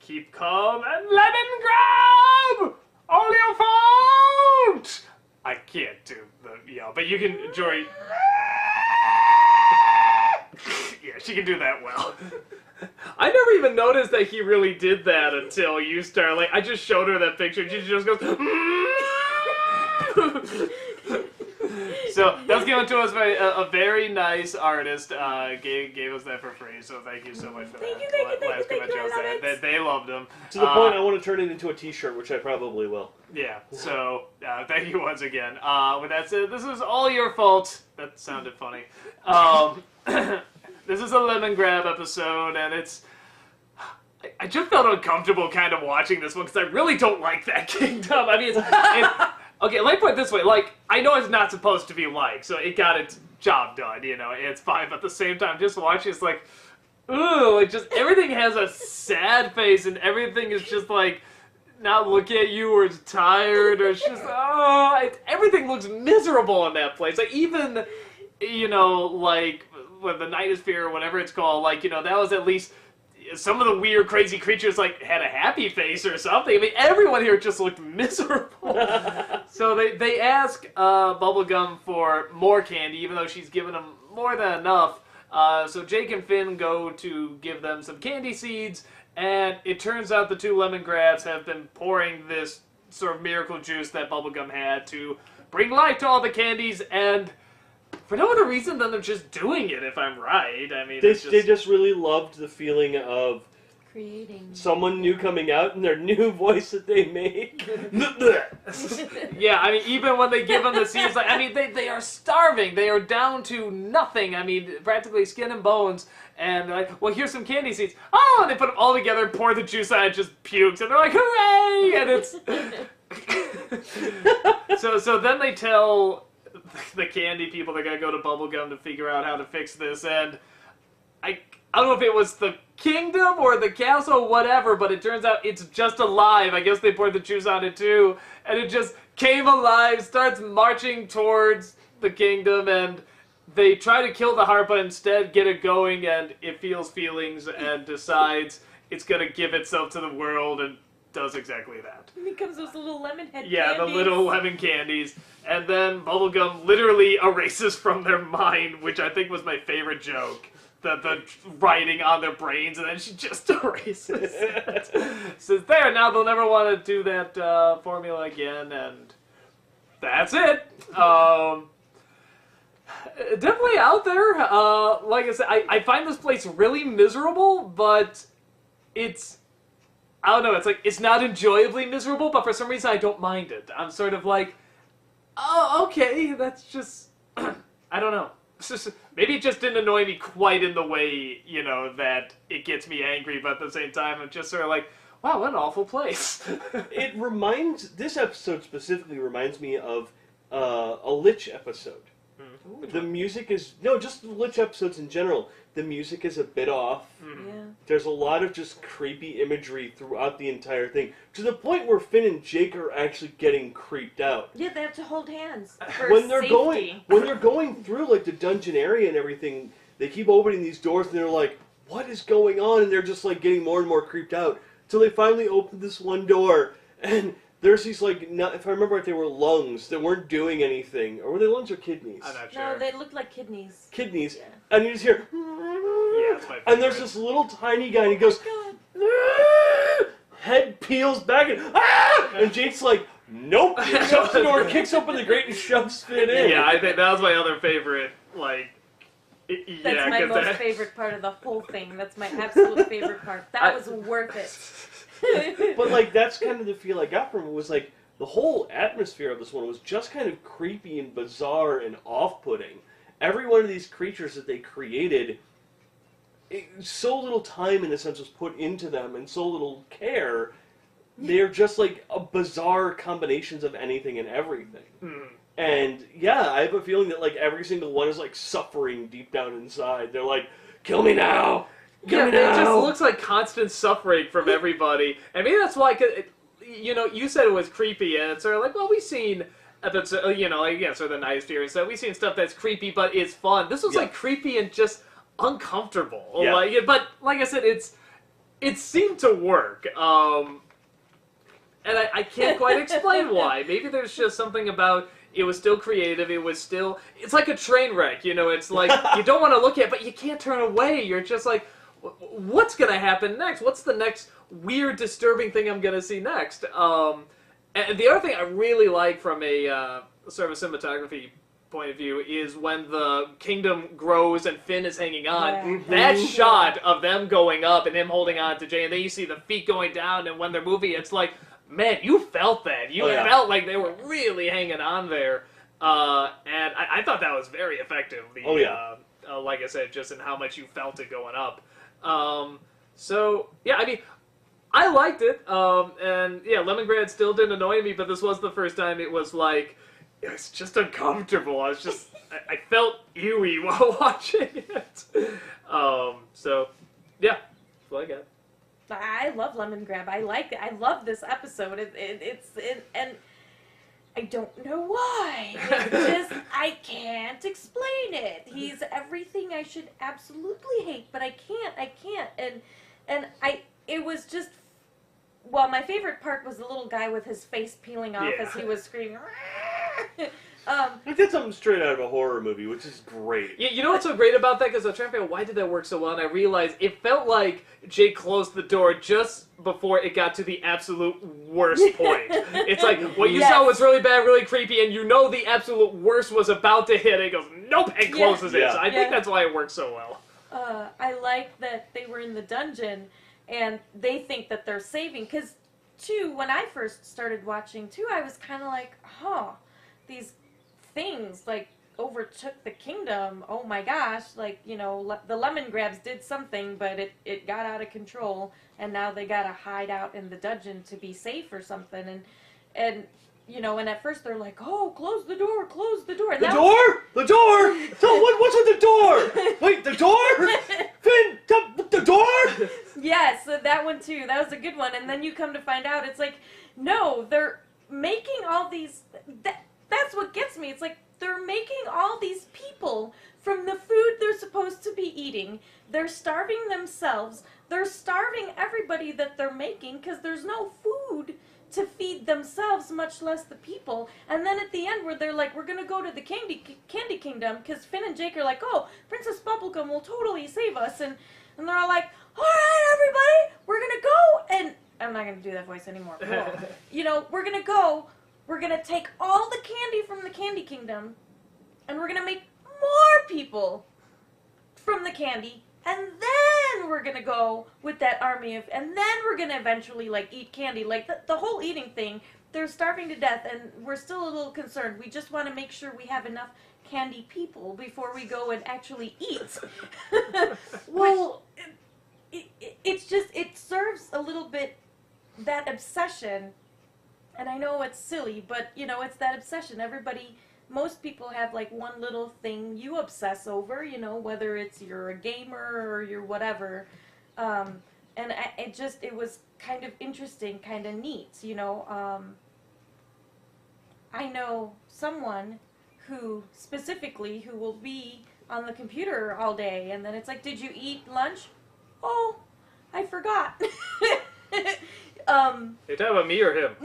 keep calm and lemon grab! All your fault! I can't do the yell, but you can, Jory. Yeah, she can do that well. I never even noticed that he really did that until you start, like, I just showed her that picture and she just goes, So, that was given to us by a very nice artist, gave us that for free, so thank you so much for that. Thank you. They loved them. To the point I want to turn it into a t-shirt, which I probably will. Yeah, so, thank you once again. With that said, this is all your fault. That sounded funny. This is a lemon grab episode, and it's... I just felt uncomfortable kind of watching this one, because I really don't like that kingdom. I mean, okay, let me put it this way. Like, I know it's not supposed to be like, so it got its job done, you know, it's fine. But at the same time, just watching it's like, ooh, like, just everything has a sad face, and everything is just like, not looking at you, or it's tired, or it's just, everything looks miserable in that place. Like, even, you know, like, when the Nightosphere or whatever it's called, like, you know, that was at least... Some of the weird, crazy creatures, like, had a happy face or something. I mean, everyone here just looked miserable. So they ask Bubblegum for more candy, even though she's given them more than enough. So Jake and Finn go to give them some candy seeds, and it turns out the two lemon grabs have been pouring this sort of miracle juice that Bubblegum had to bring life to all the candies, and... For no other reason than they're just doing it, if I'm right. I mean, they just really loved the feeling of creating someone new coming out and their new voice that they make. Yeah, I mean, even when they give them the seeds, like, I mean, they are starving. They are down to nothing. I mean, practically skin and bones. And they're like, well, here's some candy seeds. Oh, and they put them all together, pour the juice out, and it just pukes. And they're like, hooray! And it's... So then they tell... the candy people, they're gonna go to Bubblegum to figure out how to fix this, and I don't know if it was the kingdom or the castle, whatever, but it turns out it's just alive. I guess they poured the juice on it too, and it just came alive, starts marching towards the kingdom, and they try to kill the heart, but instead get it going, and it feels feelings and decides it's gonna give itself to the world, and does exactly that. It becomes those little lemon head Yeah, candies. the little lemon candies. And then Bubblegum literally erases from their mind, which I think was my favorite joke. The writing on their brains, and then she just erases it. Says, there, now they'll never want to do that formula again, and that's it. Definitely out there. Like I said, I find this place really miserable, but it's... I don't know, it's like, it's not enjoyably miserable, but for some reason I don't mind it. I'm sort of like, oh, okay, that's just, I don't know. It's just, maybe it just didn't annoy me quite in the way, you know, that it gets me angry, but at the same time, I'm just sort of like, wow, what an awful place. This episode specifically reminds me of a Lich episode. Ooh. The music is, just the Lich episodes in general. The music is a bit off. Yeah. There's a lot of just creepy imagery throughout the entire thing, to the point where Finn and Jake are actually getting creeped out. Yeah, they have to hold hands for When they're safety. going through like the dungeon area and everything, they keep opening these doors and they're like, "What is going on?" And they're just like getting more and more creeped out until they finally open this one door and there's these like, if I remember right, they were lungs that weren't doing anything, or were they lungs or kidneys? I'm not sure. No, they look like kidneys. Kidneys, Yeah. and you just hear. Yeah, that's my favorite. And there's this little tiny guy, and he goes, head peels back, and Jake's like, nope. Shuts the door, kicks open the grate, and shoves Finn in. Yeah, I think that was my other favorite, like, yeah. That's my most favorite part of the whole thing. That's my absolute favorite part. That was worth it. But, like, that's kind of the feel I got from it, was, like, the whole atmosphere of this one was just kind of creepy and bizarre and off-putting. Every one of these creatures that they created, so little time, in a sense, was put into them, and so little care. They're just, like, bizarre combinations of anything and everything. Mm. And, yeah, I have a feeling that, like, every single one is, like, suffering deep down inside. They're like, kill me now! Kill me now! It just looks like constant suffering from everybody. And maybe that's why, you know, you said it was creepy, and it's sort of like, well, we've seen episodes, you know, again, sort of the Nightosphere and stuff. We've seen stuff that's creepy, but it's fun. This was, like, creepy and just uncomfortable. Yeah. Like, but, like I said, it seemed to work. And I can't quite explain why. Maybe there's just something about it was still creative. It was still... It's like a train wreck, you know? It's like, you don't want to look at it, but you can't turn away. You're just like, what's going to happen next? What's the next weird, disturbing thing I'm going to see next? And the other thing I really like from a sort of a cinematography point of view is when the kingdom grows and Finn is hanging on. Yeah. That shot of them going up and him holding on to Jay, and then you see the feet going down, and when they're moving, it's like, man, you felt that. You felt like they were really hanging on there. And I thought that was very effective. Like I said, just in how much you felt it going up. So, yeah, I mean, I liked it. And, yeah, Lemongrad still didn't annoy me, but this was the first time it was like, it was just uncomfortable. I was just, I felt ewy while watching it. So, yeah, that's what I got. I love Lemon Grab. I like it. I love this episode. And I don't know why. It just, I can't explain it. He's everything I should absolutely hate, but I can't. And it was just, well, my favorite part was the little guy with his face peeling off as he was screaming. I did something straight out of a horror movie, which is great. You know what's so great about that? Because I was trying to figure out why did that work so well, and I realized it felt like Jake closed the door just before it got to the absolute worst point. It's like, what you saw was really bad, really creepy, and you know the absolute worst was about to hit. And it goes, nope, and closes it. So I think that's why it works so well. I like that they were in the dungeon, and they think that they're saving. Because, too, when I first started watching, too, I was kind of like, these things, like, overtook the kingdom. Oh my gosh, like, you know, the Lemon Grabs did something, but it got out of control, and now they gotta hide out in the dungeon to be safe or something, and you know, and at first they're like, oh, close the door, and the door? The door? So what's with the door? Wait, the door? Finn, the door? Yes, that one too, that was a good one, and then you come to find out, it's like, no, they're making all these, that's what gets me. It's like they're making all these people from the food they're supposed to be eating. They're starving themselves. They're starving everybody that they're making because there's no food to feed themselves, much less the people. And then at the end where they're like, we're going to go to the Candy Kingdom because Finn and Jake are like, oh, Princess Bubblegum will totally save us. And they're all like, all right, everybody, we're going to go. And I'm not going to do that voice anymore. You know, we're going to go. We're going to take all the candy from the Candy Kingdom, and we're going to make more people from the candy, and then we're going to go with that army of, and then we're going to eventually, like, eat candy. Like, the whole eating thing, they're starving to death, and we're still a little concerned. We just want to make sure we have enough candy people before we go and actually eat. Well, it's just, it serves a little bit that obsession. And I know it's silly, but, you know, it's that obsession. Most people have, like, one little thing you obsess over, you know, whether it's you're a gamer or you're whatever. And it was kind of interesting, kind of neat, you know. I know someone who will be on the computer all day, and then it's like, did you eat lunch? Oh, I forgot. You're talking about me or him?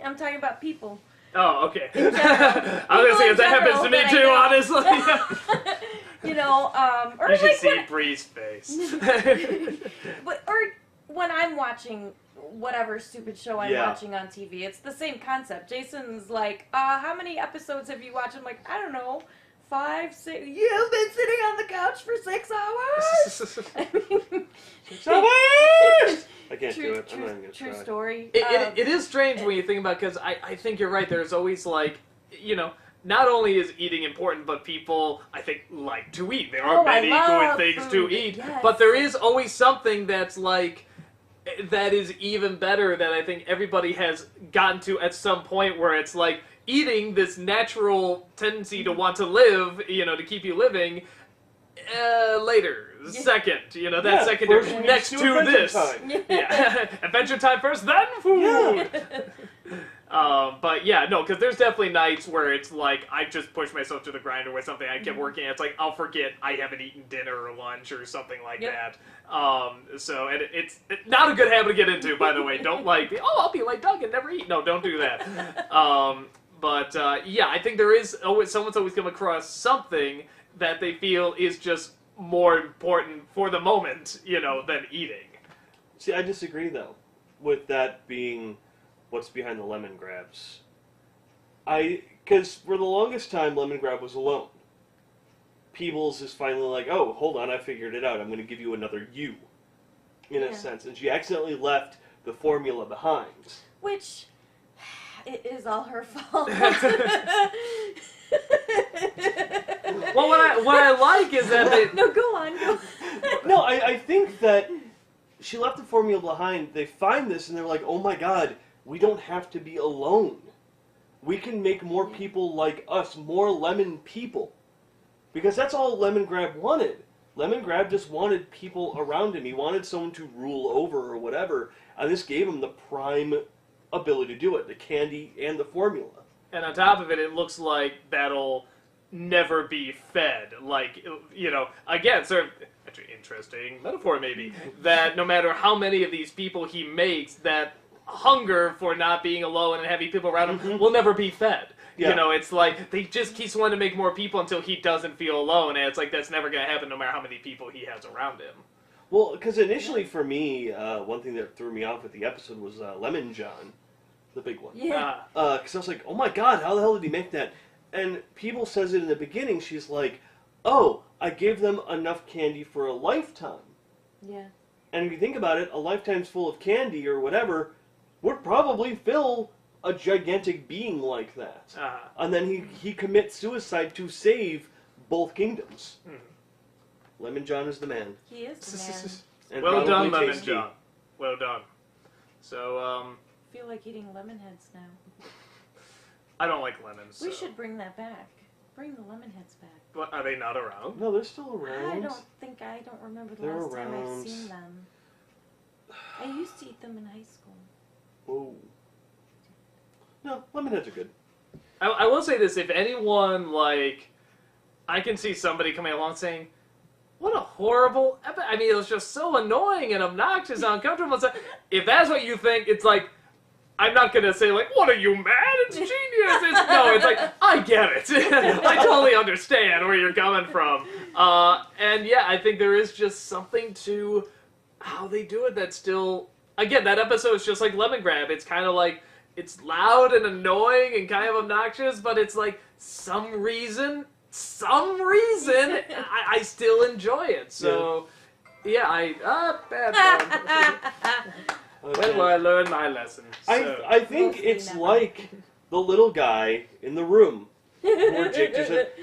I'm talking about people. Oh, okay. In general. I was going to say, that happens to me too, honestly. You know, or you should like see Bree's face. or when I'm watching whatever stupid show I'm watching on TV, it's the same concept. Jason's like, how many episodes have you watched? I'm like, I don't know, 5, 6. You've been sitting on the couch for 6 hours? 6 hours! I can't do it. I'm not even going to True try. story. It is strange when you think about it, because I think you're right. There's always, like, you know, not only is eating important, but people, I think, like to eat. There are many good things to eat. Yes. But there is always something that's, like, that is even better that I think everybody has gotten to at some point where it's, like, eating this natural tendency to want to live, you know, to keep you living, later. Second, you know, that second next to this. Time. Yeah. Adventure time first, then food. But yeah, no, because there's definitely nights where it's like I just push myself to the grinder with something I kept working. It's like I'll forget I haven't eaten dinner or lunch or something like that. So and it's not a good habit to get into, by the way. Don't I'll be like Doug and never eat. No, don't do that. But yeah, I think there is someone's always come across something that they feel is just more important for the moment, than eating. See, I disagree though, with that being what's behind the lemon grabs. Because for the longest time, lemon grab was alone. Peebles is finally like, oh, hold on, I figured it out. I'm going to give you another you, in a sense. And she accidentally left the formula behind. Which, it is all her fault. Well, what I like is that they... No, go on. No, I think that she left the formula behind. They find this and they're like, oh my god, we don't have to be alone. We can make more people like us, more lemon people. Because that's all Lemon Grab wanted. Lemon Grab just wanted people around him. He wanted someone to rule over or whatever. And this gave him the prime ability to do it, the candy and the formula. And on top of it, it looks like that'll never be fed. Like, again, sort of, actually interesting metaphor maybe, that no matter how many of these people he makes, that hunger for not being alone and having people around him will never be fed. Yeah. It's like they just keep wanting to make more people until he doesn't feel alone, and it's like that's never going to happen no matter how many people he has around him. Well, because initially for me, one thing that threw me off with the episode was Lemon John, the big one. Yeah. Because I was like, oh my god, how the hell did he make that? And Peeble says it in the beginning, she's like, oh, I gave them enough candy for a lifetime. Yeah. And if you think about it, a lifetime's full of candy or whatever would probably fill a gigantic being like that. And then he commits suicide to save both kingdoms. Lemon John is the man. He is the man. And Well done, probably Lemon tasty. John. Well done. So, I feel like eating lemon heads now. I don't like lemons. We so. should bring that back. Bring the lemon heads back. What, are they not around? No, they're still around. I don't remember the They're last time I've around. seen them. I used to eat them in high school. Whoa. No, lemon heads are good. I will say this, if anyone, I can see somebody coming along saying, what a horrible I mean, it was just so annoying and obnoxious and uncomfortable. So if that's what you think, it's like, I'm not going to say, what are you, mad? It's genius. It's like, I get it. I totally understand where you're coming from. And yeah, I think there is just something to how they do it that's still... Again, that episode is just like Lemon Grab. It's kind of like, it's loud and annoying and kind of obnoxious, but it's like, some reason, I still enjoy it. So, bad one. When will I learn my lesson? So. I think Mostly it's never. like the little guy in the room. Where Jake just said,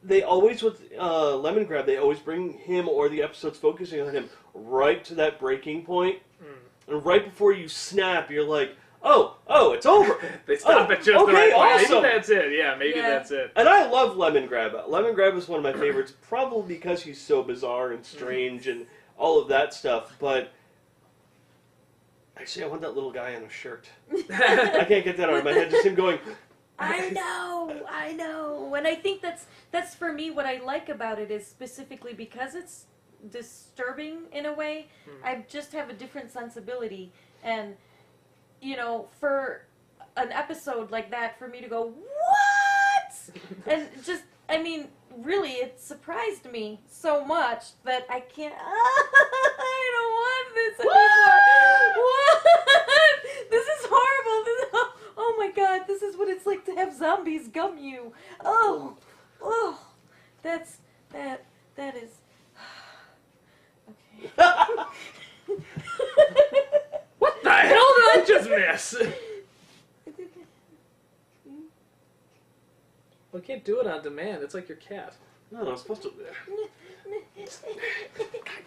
they always, with Lemon Grab, they always bring him or the episodes focusing on him right to that breaking point. And right before you snap, you're like, oh, it's over. They stop at just the okay, right point. awesome. Maybe that's it. Yeah, maybe that's it. And I love Lemon Grab. Lemon Grab is one of my favorites, probably because he's so bizarre and strange and all of that stuff. But actually, I want that little guy on a shirt. I can't get that out of my head. Just him going. I know. And I think that's for me what I like about it is specifically because it's disturbing in a way. I just have a different sensibility, and for an episode like that, for me to go, what? And just, I mean, really, it surprised me so much that I can't. I don't want this anymore. What? This is horrible. Oh my god, this is what it's like to have zombies gum you. Oh, that is. Okay. What the hell did I just miss? We can't do it on demand. It's like your cat. No, I'm supposed to.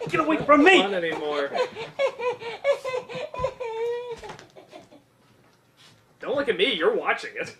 Get away from me! Not anymore. Don't look at me. You're watching it.